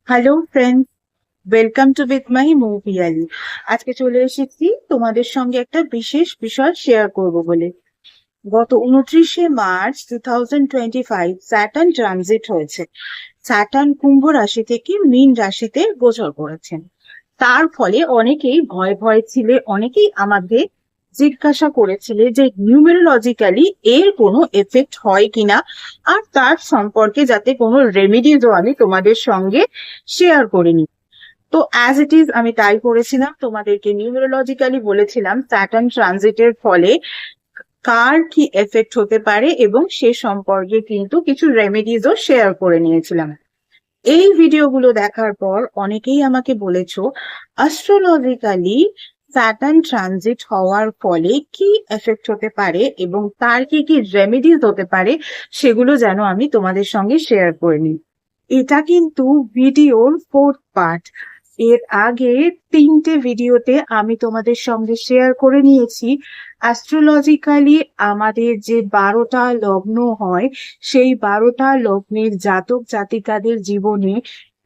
Hello friends, welcome to with my movie Ali. আজকে চলে এসেছি তোমাদের সঙ্গে একটা বিশেষ বিষয় শেয়ার করব বলে। গত 29শে মার্চ 2025 স্যাটার্ন ট্রানজিট হয়েছে। স্যাটার্ন কুম্ভ রাশি থেকে মীন রাশিতে গোচর করেছেন। তার ফলে অনেকেই ভয় ভয় ছিলে, অনেকেই আমাদের জিজ্ঞাসা করেছিলে যে নিউমেরোলজিক্যালি এর কোনো এফেক্ট হয় কিনা, আর তার সম্পর্কে যাতে কোনো রেমিডিজও আমি তোমাদের সঙ্গে শেয়ার করে নিই। তো অ্যাজ ইট ইজ আমি তাই করেছিলাম, তোমাদেরকে নিউমেরোলজিক্যালি বলেছিলাম স্যাটার্ন ট্রানজিটের ফলে কার কি এফেক্ট হতে পারে এবং সে সম্পর্কে কিন্তু কিছু রেমেডিজও শেয়ার করে নিয়েছিলাম। এই ভিডিওগুলো দেখার পর অনেকেই আমাকে বলেছো অ্যাস্ট্রোলজিক্যালি স্যাটার্ন ট্রানজিট হওয়ার ফলে কি এফেক্ট হতে পারে এবং তার কি কি রেমেডিজ হতে পারে সেগুলো যেন আমি তোমাদের সঙ্গে শেয়ার করে নিই। এটা কিন্তু ভিডিওর ফোর্থ পার্ট। এর আগে 3টে ভিডিওতে আমি তোমাদের সঙ্গে শেয়ার করে নিয়েছি অ্যাস্ট্রোলজিক্যালি আমাদের যে 12টা লগ্ন হয়, সেই 12টা লগ্নের জাতক জাতিকাদের জীবনে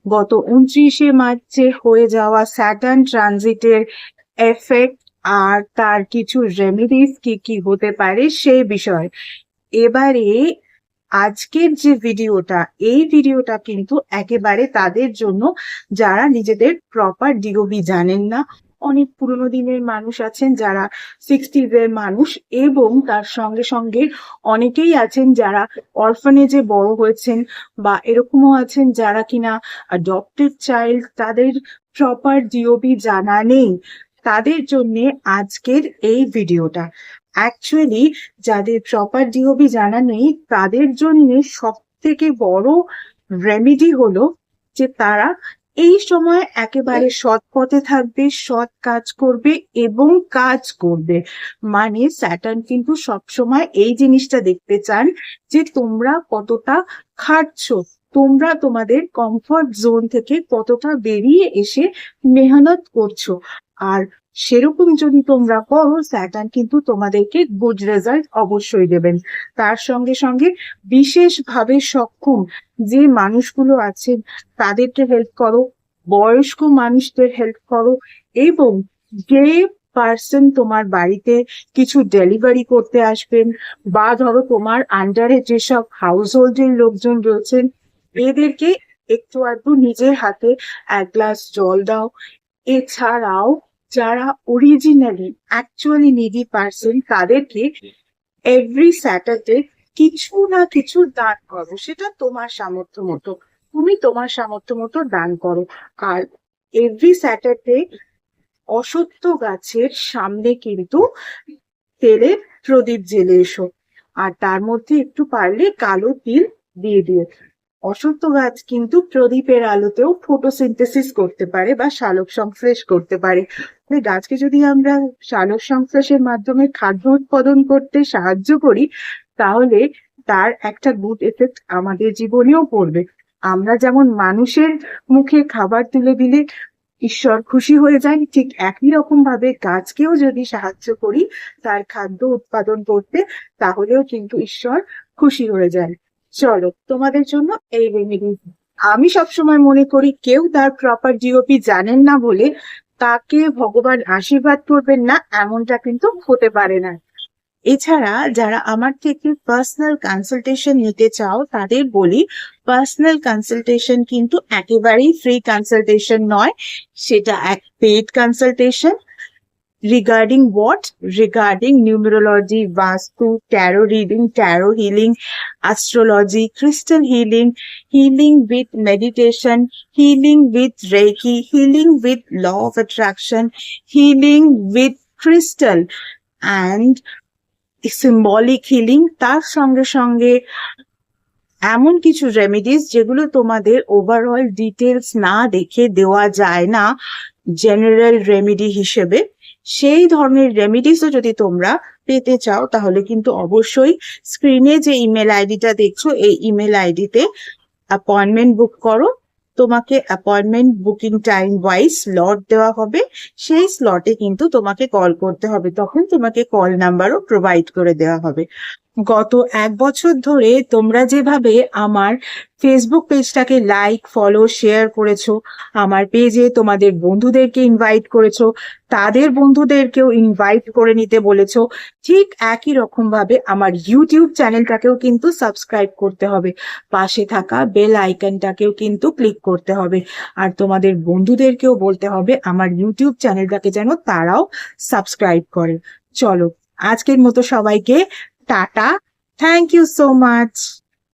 গত 29শে মার্চে হয়ে যাওয়া স্যাটার্ন ট্রানজিটের এফেক্ট আর তার কিছু রেমেডিস কি কি হতে পারে সেই বিষয়। এবারে আজকের যে ভিডিওটা, এই ভিডিওটা কিন্তু একেবারে তাদের জন্য যারা নিজেদের প্রপার ডিওবি জানেন না। অনেক পুরোনো দিনের মানুষ আছেন যারা 60s এর মানুষ, এবং তার সঙ্গে সঙ্গে অনেকেই আছেন যারা অরফানেজে বড় হয়েছেন, বা এরকমও আছেন যারা কিনা অ্যাডপ্টেড চাইল্ড, তাদের প্রপার ডিওবি জানা নেই। তাদের জন্য আজকের এই ভিডিওটা। অ্যাকচুয়ালি যাদের প্রপার ডিওবি জানা নেই তাদের জন্য সব থেকে বড় রেমেডি হলো যে তারা এই সময় একেবারে সৎ পথে থাকবে, সৎ কাজ করবে এবং কাজ করবে। মানে স্যাটার্ন কিন্তু সবসময় এই জিনিসটা দেখতে চান যে তোমরা কতটা খাটছো, তোমরা তোমাদের কমফর্ট জোন থেকে কতটা বেরিয়ে এসে মেহনত করছো। আর সেরকম যদি তোমরা করো, স্যাটার্ন কিন্তু তোমাদেরকে গুড রেজাল্ট অবশ্যই দেবেন। তার সঙ্গে সঙ্গে বিশেষভাবে সক্ষম যে মানুষগুলো আছেন তাদেরকে হেল্প করো, বয়স্ক মানুষদের হেল্প করো, এবং যে পার্সন তোমার বাড়িতে কিছু ডেলিভারি করতে আসবেন, বা ধরো তোমার আন্ডারে যেসব হাউস হোল্ডের লোকজন রয়েছেন, এদেরকে একটু আধটু নিজের হাতে 1 গ্লাস জল দাও। এছাড়াও যারা অরিজিনালি অ্যাকচুয়ালি নিডি পার্সন তাদেরকে এভরি স্যাটারডে কিছু না কিছু দান করো, সেটা তোমার সামর্থ্য মতো, তুমি তোমার সামর্থ্য মতো দান করো। আর এভরি স্যাটারডে অশ্বত্থ গাছের সামনে কিন্তু তেলের প্রদীপ জেলে এসো, আর তার মধ্যে একটু পারলে কালো তিল দিয়ে দিও। অশ্বত্থ গাছ কিন্তু প্রদীপের আলোতেও ফটোসিনথেসিস করতে পারে বা সালোক সংশ্লেষ করতে পারে। ওই গাছকে যদি আমরা সালোক সংশ্লেষের মাধ্যমে খাদ্য উৎপাদন করতে সাহায্য করি, তাহলে তার একটা গুড এফেক্ট আমাদের জীবনেও পড়বে। আমরা যেমন মানুষের মুখে খাবার তুলে দিলে ঈশ্বর খুশি হয়ে যায়, ঠিক একই রকম ভাবে গাছকেও যদি সাহায্য করি তার খাদ্য উৎপাদন করতে, তাহলেও কিন্তু ঈশ্বর খুশি হয়ে যায়। চলো তোমাদের জন্য এই রেমেডি। আমি সবসময় মনে করি কেউ তার প্রপার ডিওপি জানেন না বলে তাকে ভগবান আশীর্বাদ করবেন না, এমনটা কিন্তু হতে পারে না। এছাড়া যারা আমার থেকে পার্সোনাল কনসালটেশন নিতে চাও তাদের বলি, পার্সোনাল কনসালটেশন কিন্তু একেবারেই ফ্রি কনসালটেশন নয়, সেটা এক paid consultation. Regarding what? Regarding numerology, vastu, tarot reading, tarot healing, astrology, crystal healing, healing with meditation, healing with Reiki, healing with law of attraction, healing with crystal, and symbolic healing. তার সঙ্গে সঙ্গে এমন কিছু remedies যেগুলো তোমাদের overall details না দেখে দেওয়া যায় না জেনারেল রেমেডি হিসেবে, সেই ধরনের রেমেডিসও যদি তোমরা পেতে চাও তাহলে কিন্তু অবশ্যই স্ক্রিনে যে ইমেল আইডিটা দেখছো এই ইমেল আইডিতে অ্যাপয়েন্টমেন্ট বুক করো। তোমাকে appointment booking time wise slot দেওয়া হবে, সেই স্লটে কিন্তু তোমাকে কল করতে হবে, তখন তোমাকে কল নাম্বারও প্রোভাইড করে দেওয়া হবে। গত 1 বছর ধরে তোমরা যেভাবে আমার ফেসবুক পেজটাকে লাইক, ফলো, শেয়ার করেছো, আমার পেজে তোমাদের বন্ধুদেরকে ইনভাইট করেছো, তাদের বন্ধুদেরকেও ইনভাইট করে নিতে বলেছো, ঠিক একই রকম ভাবে আমার ইউটিউব চ্যানেলটাকেও কিন্তু সাবস্ক্রাইব করতে হবে। পাশে থাকা বেল আইকনটাকেও কিন্তু ক্লিক করতে হবে। আর তোমাদের বন্ধুদেরকেও বলতে হবে আমার ইউটিউব চ্যানেলটাকে যেন তারাও সাবস্ক্রাইব করে। চলো, আজকের মতো সবাইকে tata. Thank you so much.